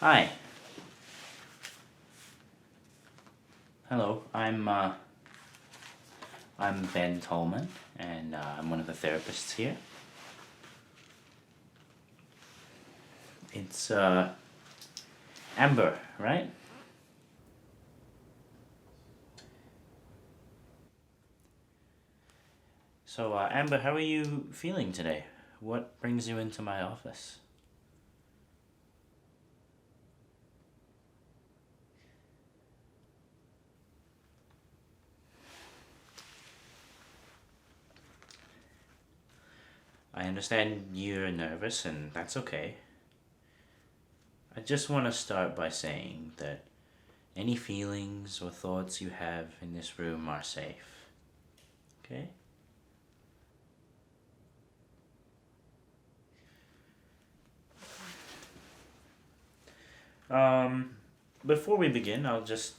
Hi. Hello, I'm Ben Tolman, and I'm one of the therapists here. It's Amber, right? So Amber, how are you feeling today? What brings you into my office? I understand you're nervous, and that's okay. I just want to start by saying that any feelings or thoughts you have in this room are safe. Okay? Before we begin, I'll just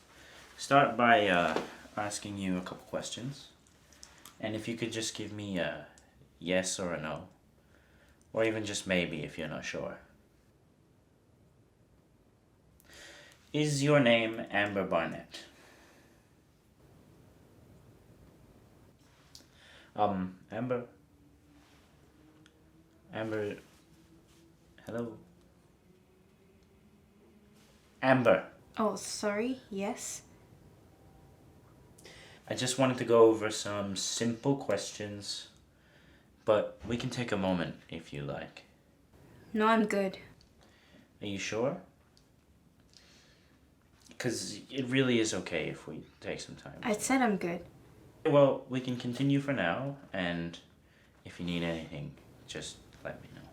start by asking you a couple questions. And if you could just give me a yes or a no, or even just maybe if you're not sure. Is your name Amber Barnett? Amber? Amber? Hello? Amber. Oh, sorry, yes? I just wanted to go over some simple questions, but we can take a moment if you like. No, I'm good. Are you sure? Because it really is okay if we take some time. I said I'm good. Well, we can continue for now, and if you need anything, just let me know.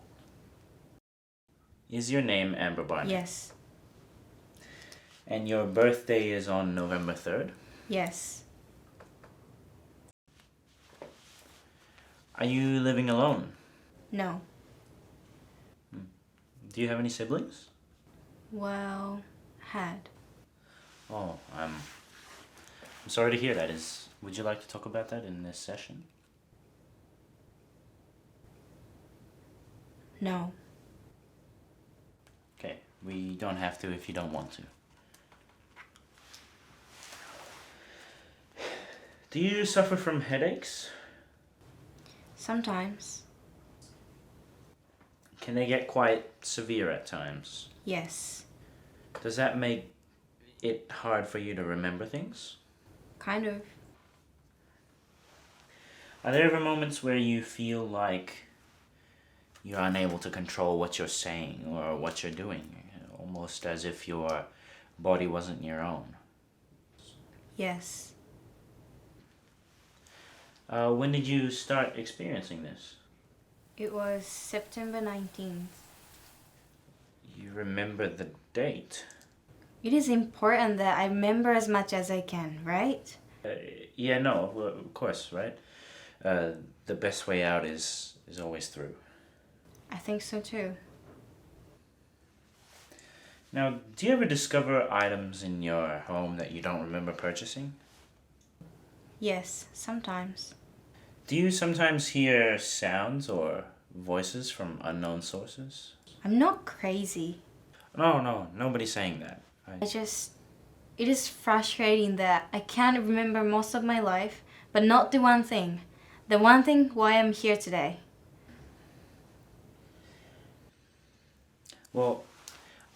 Is your name Amber Barnett? Yes. And your birthday is on November 3rd? Yes. Are you living alone? No. Do you have any siblings? Well, had. Oh, I'm sorry to hear that. Would you like to talk about that in this session? No. Okay, we don't have to if you don't want to. Do you suffer from headaches? Sometimes. Can they get quite severe at times? Yes. Does that make it hard for you to remember things? Kind of. Are there ever moments where you feel like you're unable to control what you're saying or what you're doing? Almost as if your body wasn't your own. Yes. When did you start experiencing this? It was September 19th. You remember the date? It is important that I remember as much as I can, right? Yeah, no, of course, right? The best way out is always through. I think so too. Now, do you ever discover items in your home that you don't remember purchasing? Yes, sometimes. Do you sometimes hear sounds or voices from unknown sources? I'm not crazy. No, nobody's saying that. It is frustrating that I can't remember most of my life, but not the one thing. The one thing why I'm here today. Well,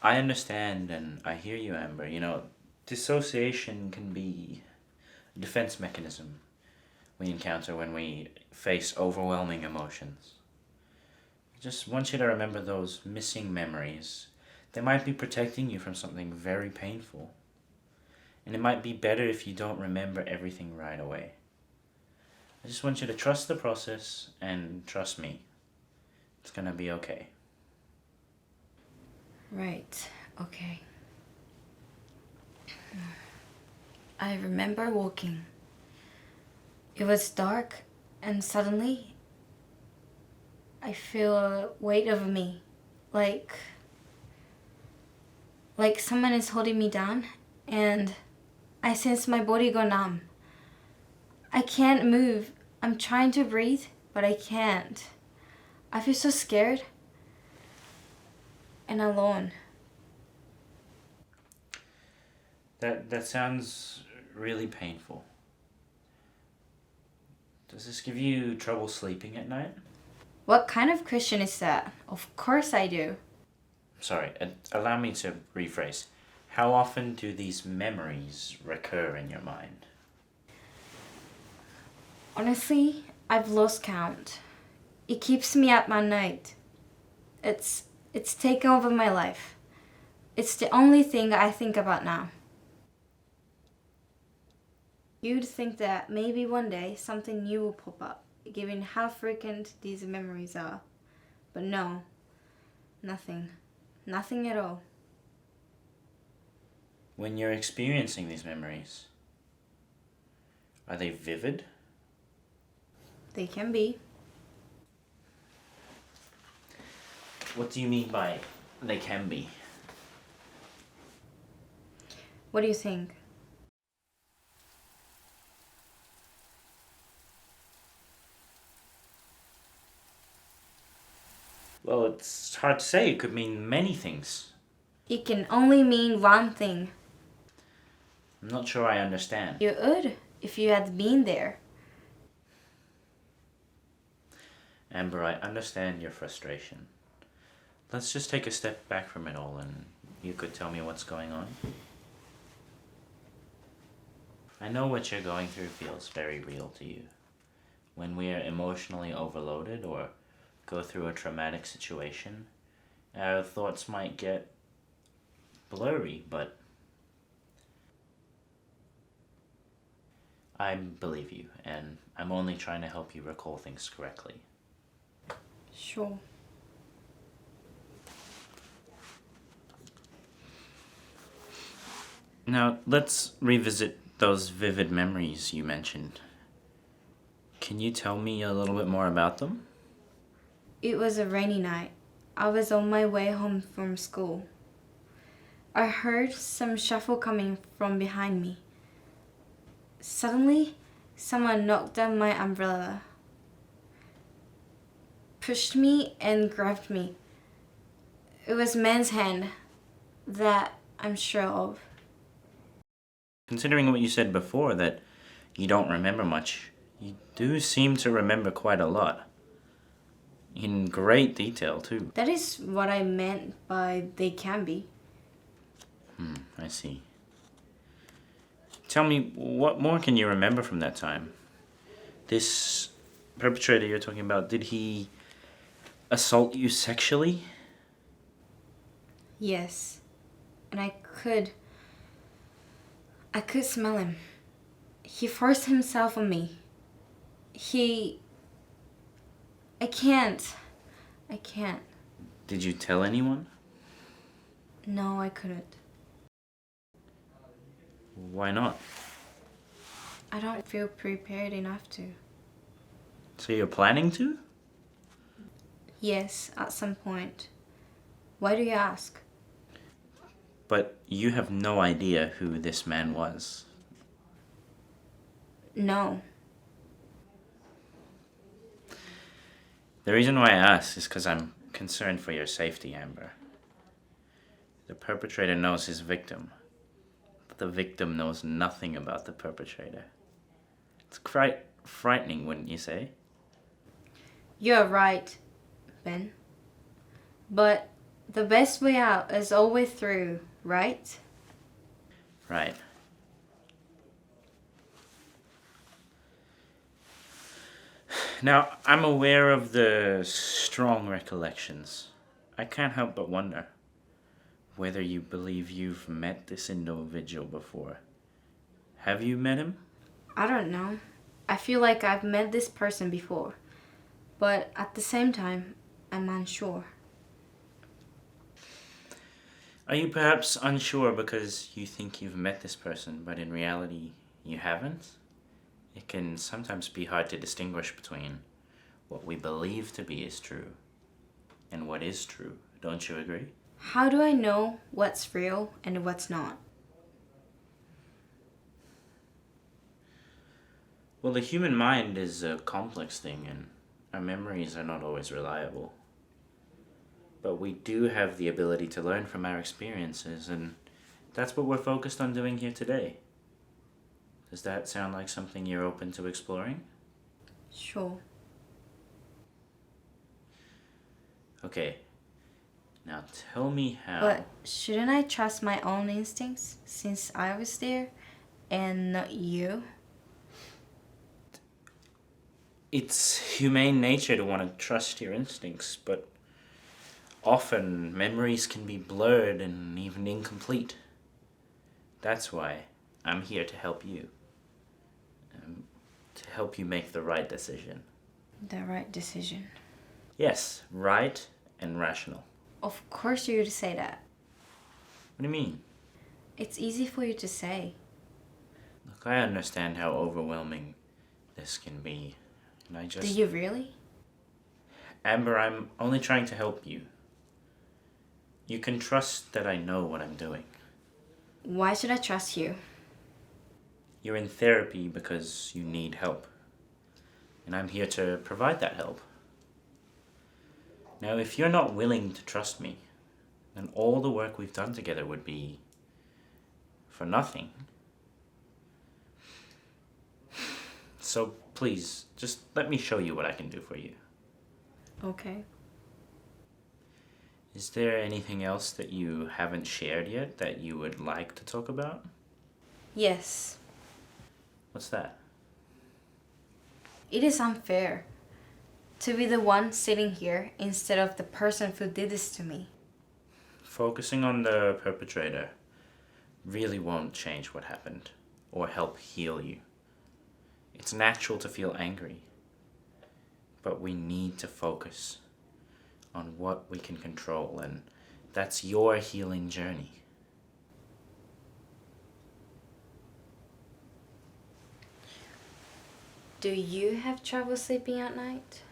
I understand and I hear you, Amber. You know, dissociation can be a defense mechanism we encounter when we face overwhelming emotions. I just want you to remember those missing memories. They might be protecting you from something very painful. And it might be better if you don't remember everything right away. I just want you to trust the process and trust me. It's gonna be okay. Right, okay. I remember walking. It was dark and suddenly I feel a weight over me. Like someone is holding me down and I sense my body go numb. I can't move. I'm trying to breathe, but I can't. I feel so scared and alone. That sounds really painful. Does this give you trouble sleeping at night? What kind of question is that? Of course I do. Sorry, allow me to rephrase. How often do these memories recur in your mind? Honestly, I've lost count. It keeps me up at night. It's taken over my life. It's the only thing I think about now. You'd think that maybe one day something new will pop up, given how frequent these memories are. But no, nothing. Nothing at all. When you're experiencing these memories, are they vivid? They can be. What do you mean by they can be? What do you think? Well, it's hard to say. It could mean many things. It can only mean one thing. I'm not sure I understand. You would if you had been there. Amber, I understand your frustration. Let's just take a step back from it all and you could tell me what's going on. I know what you're going through feels very real to you. When we are emotionally overloaded or go through a traumatic situation, our thoughts might get blurry, but I believe you, and I'm only trying to help you recall things correctly. Sure. Now, let's revisit those vivid memories you mentioned. Can you tell me a little bit more about them? It was a rainy night. I was on my way home from school. I heard some shuffle coming from behind me. Suddenly, someone knocked down my umbrella, pushed me and grabbed me. It was a man's hand, that I'm sure of. Considering what you said before, that you don't remember much, you do seem to remember quite a lot. In great detail, too. That is what I meant by they can be. I see. Tell me, what more can you remember from that time? This perpetrator you're talking about, did he assault you sexually? Yes. And I could smell him. He forced himself on me. I can't. Did you tell anyone? No, I couldn't. Why not? I don't feel prepared enough to. So you're planning to? Yes, at some point. Why do you ask? But you have no idea who this man was. No. The reason why I ask is because I'm concerned for your safety, Amber. The perpetrator knows his victim, but the victim knows nothing about the perpetrator. It's quite frightening, wouldn't you say? You're right, Ben. But the best way out is always through, right? Right. Now, I'm aware of the strong recollections. I can't help but wonder whether you believe you've met this individual before. Have you met him? I don't know. I feel like I've met this person before. But at the same time, I'm unsure. Are you perhaps unsure because you think you've met this person, but in reality, you haven't? It can sometimes be hard to distinguish between what we believe to be is true and what is true. Don't you agree? How do I know what's real and what's not? Well, the human mind is a complex thing and our memories are not always reliable. But we do have the ability to learn from our experiences and That's what we're focused on doing here today. Does that sound like something you're open to exploring? Sure. Okay. Now tell me how... But shouldn't I trust my own instincts since I was there and not you? It's humane nature to want to trust your instincts, but often memories can be blurred and even incomplete. That's why I'm here to help you. To help you make the right decision. The right decision. Yes, right and rational. Of course you would say that. What do you mean? It's easy for you to say. Look, I understand how overwhelming this can be. And I just... Do you really? Amber, I'm only trying to help you. You can trust that I know what I'm doing. Why should I trust you? You're in therapy because you need help. And I'm here to provide that help. Now, if you're not willing to trust me, then all the work we've done together would be for nothing. So please, just let me show you what I can do for you. Okay. Is there anything else that you haven't shared yet that you would like to talk about? Yes. What's that? It is unfair to be the one sitting here instead of the person who did this to me. Focusing on the perpetrator really won't change what happened or help heal you. It's natural to feel angry, but we need to focus on what we can control, and that's your healing journey. Do you have trouble sleeping at night?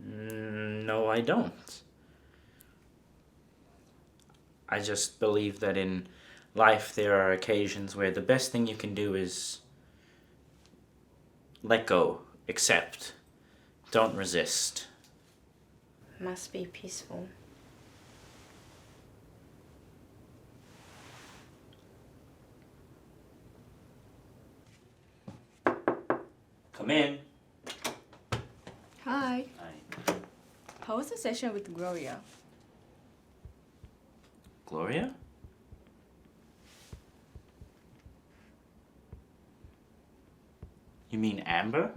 No, I don't. I just believe that in life there are occasions where the best thing you can do is let go, accept, don't resist. Must be peaceful. Come in. Hi. Hi. How was the session with Gloria? Gloria? You mean Amber?